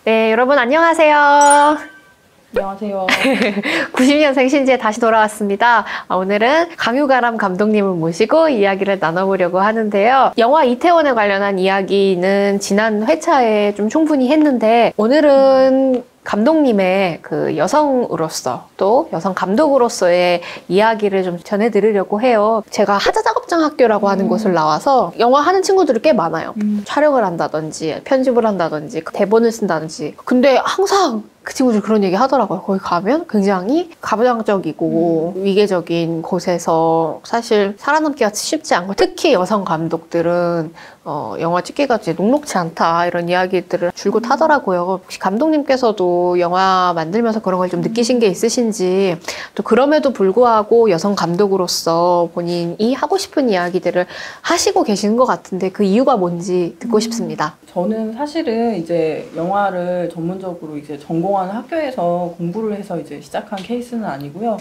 네, 여러분 안녕하세요. 안녕하세요. 90년생 신지에 다시 돌아왔습니다. 오늘은 강유가람 감독님을 모시고 이야기를 나눠보려고 하는데요. 영화 이태원에 관련한 이야기는 지난 회차에 좀 충분히 했는데 오늘은 감독님의 그 여성으로서 또 여성 감독으로서의 이야기를 좀 전해드리려고 해요. 제가 하자작업장학교라고 하는 곳을 나와서 영화 하는 친구들이 꽤 많아요. 촬영을 한다든지 편집을 한다든지 대본을 쓴다든지. 근데 항상 그 친구들 그런 얘기 하더라고요. 거기 가면 굉장히 가부장적이고 위계적인 곳에서 사실 살아남기가 쉽지 않고 특히 여성 감독들은 영화 찍기가 이제 녹록지 않다 이런 이야기들을 줄곧 하더라고요. 혹시 감독님께서도 영화 만들면서 그런 걸 좀 느끼신 게 있으신지 또 그럼에도 불구하고 여성 감독으로서 본인이 하고 싶은 이야기들을 하시고 계시는 것 같은데 그 이유가 뭔지 듣고 싶습니다. 저는 사실은 이제 영화를 전문적으로 이제 전공하는 학교에서 공부를 해서 이제 시작한 케이스는 아니고요.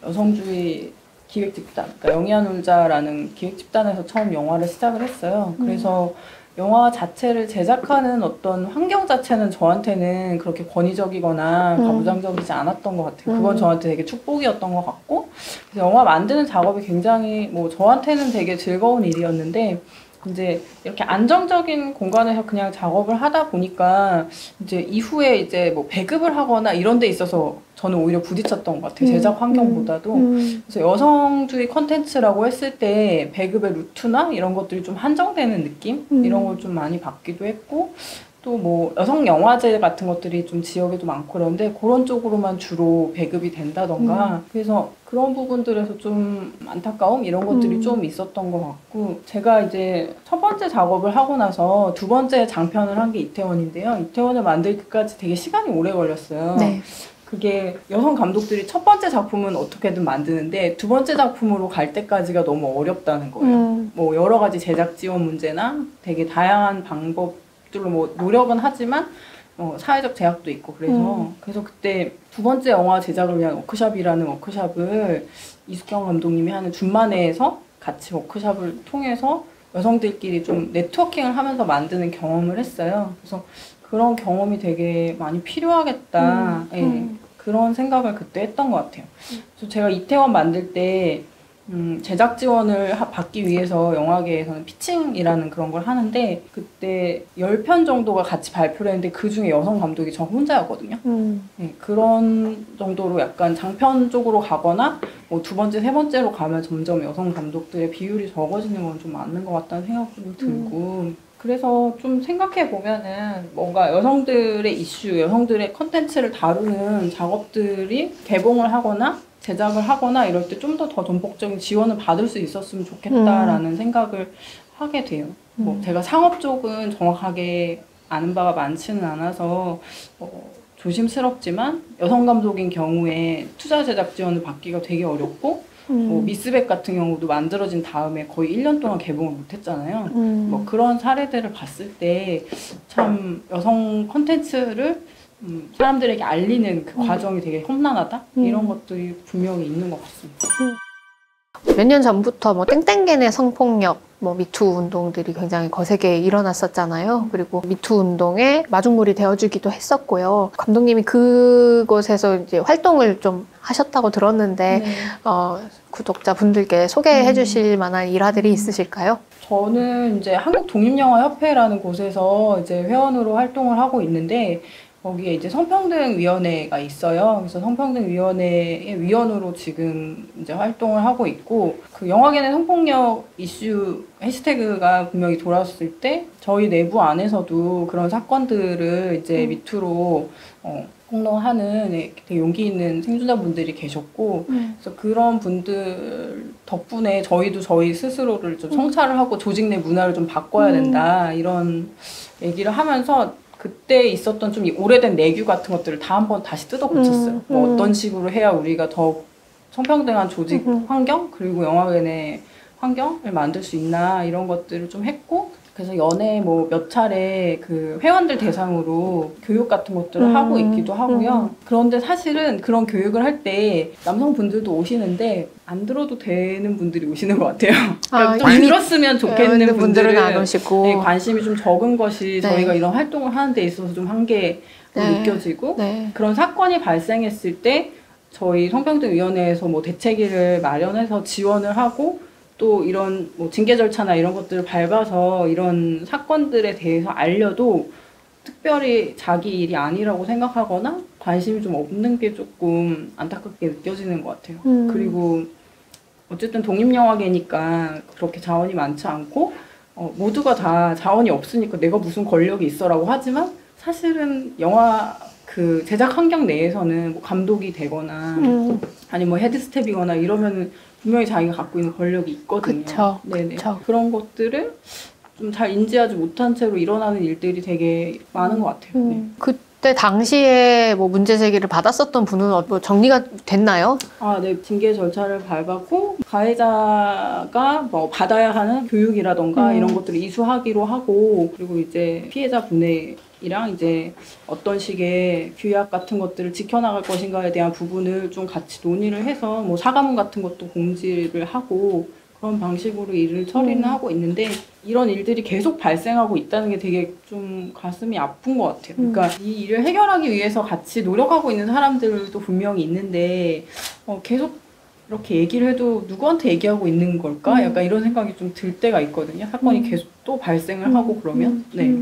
여성주의 기획집단, 그러니까 영희한울자라는 기획집단에서 처음 영화를 시작을 했어요. 그래서 영화 자체를 제작하는 어떤 환경 자체는 저한테는 그렇게 권위적이거나 가부장적이지 않았던 것 같아요. 그건 저한테 되게 축복이었던 것 같고, 그래서 영화 만드는 작업이 굉장히 뭐 저한테는 되게 즐거운 일이었는데, 이제 이렇게 안정적인 공간에서 그냥 작업을 하다 보니까 이제 이후에 이제 뭐 배급을 하거나 이런 데 있어서 저는 오히려 부딪혔던 것 같아요. 제작 환경보다도. 그래서 여성주의 컨텐츠라고 했을 때 배급의 루트나 이런 것들이 좀 한정되는 느낌? 이런 걸 좀 많이 받기도 했고, 또 뭐 여성 영화제 같은 것들이 좀 지역에도 많고 그런데 그런 쪽으로만 주로 배급이 된다던가 그래서 그런 부분들에서 좀 안타까움 이런 것들이 좀 있었던 것 같고 제가 이제 첫 번째 작업을 하고 나서 두 번째 장편을 한 게 이태원인데요. 이태원을 만들 때까지 되게 시간이 오래 걸렸어요. 네. 그게 여성 감독들이 첫 번째 작품은 어떻게든 만드는데 두 번째 작품으로 갈 때까지가 너무 어렵다는 거예요. 뭐 여러 가지 제작 지원 문제나 되게 다양한 방법 뭐 노력은 하지만 사회적 제약도 있고 그래서 그때 두 번째 영화 제작을 위한 워크숍이라는 워크숍을 이숙경 감독님이 하는 준만회에서 같이 워크숍을 통해서 여성들끼리 좀 네트워킹을 하면서 만드는 경험을 했어요. 그래서 그런 경험이 되게 많이 필요하겠다. 예, 그런 생각을 그때 했던 것 같아요. 그래서 제가 이태원 만들 때 제작 지원을 받기 위해서 영화계에서는 피칭이라는 그런 걸 하는데 그때 10편 정도가 같이 발표를 했는데 그중에 여성 감독이 저 혼자였거든요. 네, 그런 정도로 약간 장편 쪽으로 가거나 뭐 두 번째, 세 번째로 가면 점점 여성 감독들의 비율이 적어지는 건 좀 맞는 것 같다는 생각도 들고 그래서 좀 생각해 보면은 뭔가 여성들의 이슈, 여성들의 컨텐츠를 다루는 작업들이 개봉을 하거나 제작을 하거나 이럴 때 좀 더 전폭적인 지원을 받을 수 있었으면 좋겠다라는 생각을 하게 돼요. 뭐 제가 상업 쪽은 정확하게 아는 바가 많지는 않아서 조심스럽지만 여성 감독인 경우에 투자 제작 지원을 받기가 되게 어렵고 뭐 미스백 같은 경우도 만들어진 다음에 거의 1년 동안 개봉을 못했잖아요. 뭐 그런 사례들을 봤을 때 참 여성 콘텐츠를 사람들에게 알리는 그 과정이 되게 험난하다? 이런 것들이 분명히 있는 것 같습니다. 몇 년 전부터 뭐 땡땡겐의 성폭력, 뭐 미투 운동들이 굉장히 거세게 일어났었잖아요. 그리고 미투 운동의 마중물이 되어주기도 했었고요. 감독님이 그곳에서 이제 활동을 좀 하셨다고 들었는데 네. 구독자분들께 소개해 주실 만한 일화들이 있으실까요? 저는 이제 한국독립영화협회라는 곳에서 이제 회원으로 활동을 하고 있는데 거기에 이제 성평등위원회가 있어요. 그래서 성평등위원회의 위원으로 지금 이제 활동을 하고 있고, 그 영화계내 성폭력 이슈 해시태그가 분명히 돌았을 때, 저희 내부 안에서도 그런 사건들을 이제 미투로, 폭로하는 되게 용기 있는 생존자분들이 계셨고, 그래서 그런 분들 덕분에 저희도 저희 스스로를 좀 성찰을 하고 조직 내 문화를 좀 바꿔야 된다, 이런 얘기를 하면서 그때 있었던 좀 오래된 내규 같은 것들을 다 한번 다시 뜯어 고쳤어요. 뭐 어떤 식으로 해야 우리가 더 성평등한 조직 환경 그리고 영화계 환경을 만들 수 있나 이런 것들을 좀 했고 그래서 연애 뭐 몇 차례 그 회원들 대상으로 교육 같은 것들을 하고 있기도 하고요. 그런데 사실은 그런 교육을 할 때 남성분들도 오시는데 안 들어도 되는 분들이 오시는 것 같아요. 그러니까 좀 들었으면 좋겠는 분들은 안 오시고 네, 관심이 좀 적은 것이 네. 저희가 이런 활동을 하는 데 있어서 좀 한계가 네. 느껴지고 네. 그런 사건이 발생했을 때 저희 성평등위원회에서 뭐 대책위를 마련해서 지원을 하고 또 이런 뭐 징계 절차나 이런 것들을 밟아서 이런 사건들에 대해서 알려도 특별히 자기 일이 아니라고 생각하거나 관심이 좀 없는 게 조금 안타깝게 느껴지는 것 같아요. 그리고 어쨌든 독립영화계니까 그렇게 자원이 많지 않고 모두가 다 자원이 없으니까 내가 무슨 권력이 있어라고 하지만 사실은 영화 그 제작 환경 내에서는 뭐 감독이 되거나 아니면 뭐 헤드스텝이거나 이러면은 분명히 자기가 갖고 있는 권력이 있거든요. 그쵸, 네네. 그쵸. 그런 것들을 좀 잘 인지하지 못한 채로 일어나는 일들이 되게 많은 것 같아요. 네. 그때 당시에 뭐 문제 제기를 받았었던 분은 뭐 정리가 됐나요? 아, 네. 징계 절차를 밟았고 가해자가 뭐 받아야 하는 교육이라던가 이런 것들을 이수하기로 하고 그리고 이제 피해자 분해이랑 이제 어떤 식의 규약 같은 것들을 지켜나갈 것인가에 대한 부분을 좀 같이 논의를 해서 뭐 사과문 같은 것도 공지를 하고 그런 방식으로 일을 처리는 하고 있는데 이런 일들이 계속 발생하고 있다는 게 되게 좀 가슴이 아픈 것 같아요. 그러니까 이 일을 해결하기 위해서 같이 노력하고 있는 사람들도 분명히 있는데 계속 이렇게 얘기를 해도 누구한테 얘기하고 있는 걸까? 약간 이런 생각이 좀 들 때가 있거든요. 사건이 계속 또 발생을 하고 그러면. 네.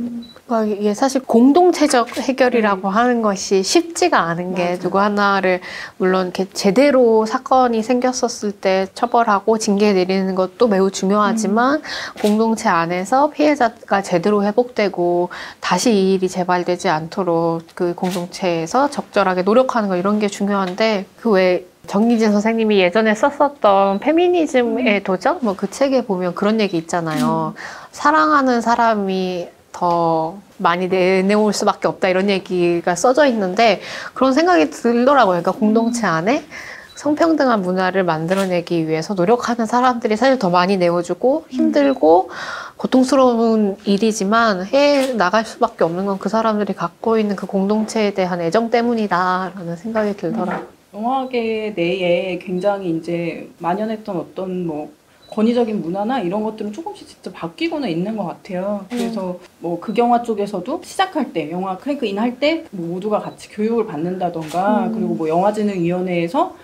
그러니까 이게 사실 공동체적 해결이라고 하는 것이 쉽지가 않은 게 맞아요. 누구 하나를 물론 이렇게 제대로 사건이 생겼었을 때 처벌하고 징계 내리는 것도 매우 중요하지만 공동체 안에서 피해자가 제대로 회복되고 다시 이 일이 재발되지 않도록 그 공동체에서 적절하게 노력하는 거 이런 게 중요한데 그 외에 정기진 선생님이 예전에 썼었던 페미니즘의 도전? 뭐 그 책에 보면 그런 얘기 있잖아요. 사랑하는 사람이 더 많이 내놓을 수밖에 없다 이런 얘기가 써져 있는데 그런 생각이 들더라고요. 그러니까 공동체 안에 성평등한 문화를 만들어내기 위해서 노력하는 사람들이 사실 더 많이 내어주고 힘들고 고통스러운 일이지만 해 나갈 수밖에 없는 건 그 사람들이 갖고 있는 그 공동체에 대한 애정 때문이다라는 생각이 들더라고요. 영화계 내에 굉장히 이제 만연했던 어떤 뭐 권위적인 문화나 이런 것들은 조금씩 진짜 바뀌고는 있는 것 같아요. 그래서 뭐 극영화 쪽에서도 시작할 때 영화 크랭크인 할 때 뭐 모두가 같이 교육을 받는다던가 그리고 뭐 영화진흥위원회에서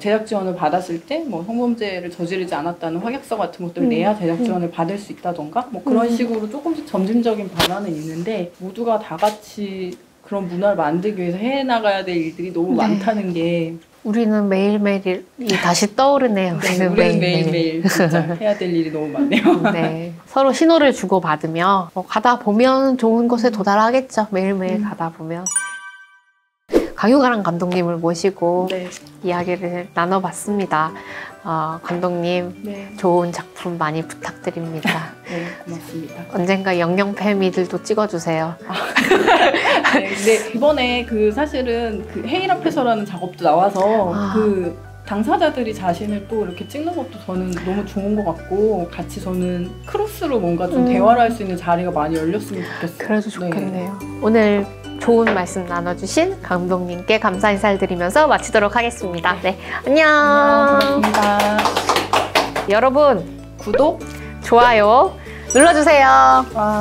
제작 지원을 받았을 때 뭐 성범죄를 저지르지 않았다는 확약서 같은 것들을 내야 제작 지원을 받을 수 있다던가 뭐 그런 식으로 조금씩 점진적인 변화는 있는데 모두가 다 같이 그런 문화를 만들기 위해서 해나가야 될 일들이 너무 많다는 게 우리는 매일매일이 다시 떠오르네요. 우리는 매일매일 진짜 해야 될 일이 너무 많네요. 네. 서로 신호를 주고받으며 가다 보면 좋은 곳에 도달하겠죠. 매일매일 가다 보면. 강유가람 감독님을 모시고 네. 이야기를 나눠봤습니다. 감독님 네. 좋은 작품 많이 부탁드립니다. 네, 고맙습니다. 언젠가 영영패미들도 찍어주세요. 네, 근데 이번에 그 사실은 그 해일 앞에서라는 작업도 나와서 그 당사자들이 자신을 또 이렇게 찍는 것도 저는 너무 좋은 것 같고 같이 저는 크로스로 뭔가 좀 대화를 할 수 있는 자리가 많이 열렸으면 좋겠어요. 그래도 좋겠네요. 네. 오늘 좋은 말씀 나눠주신 감독님께 감사 인사를 드리면서 마치도록 하겠습니다. 네, 안녕. 고맙습니다. 여러분 구독, 좋아요 눌러주세요. 와.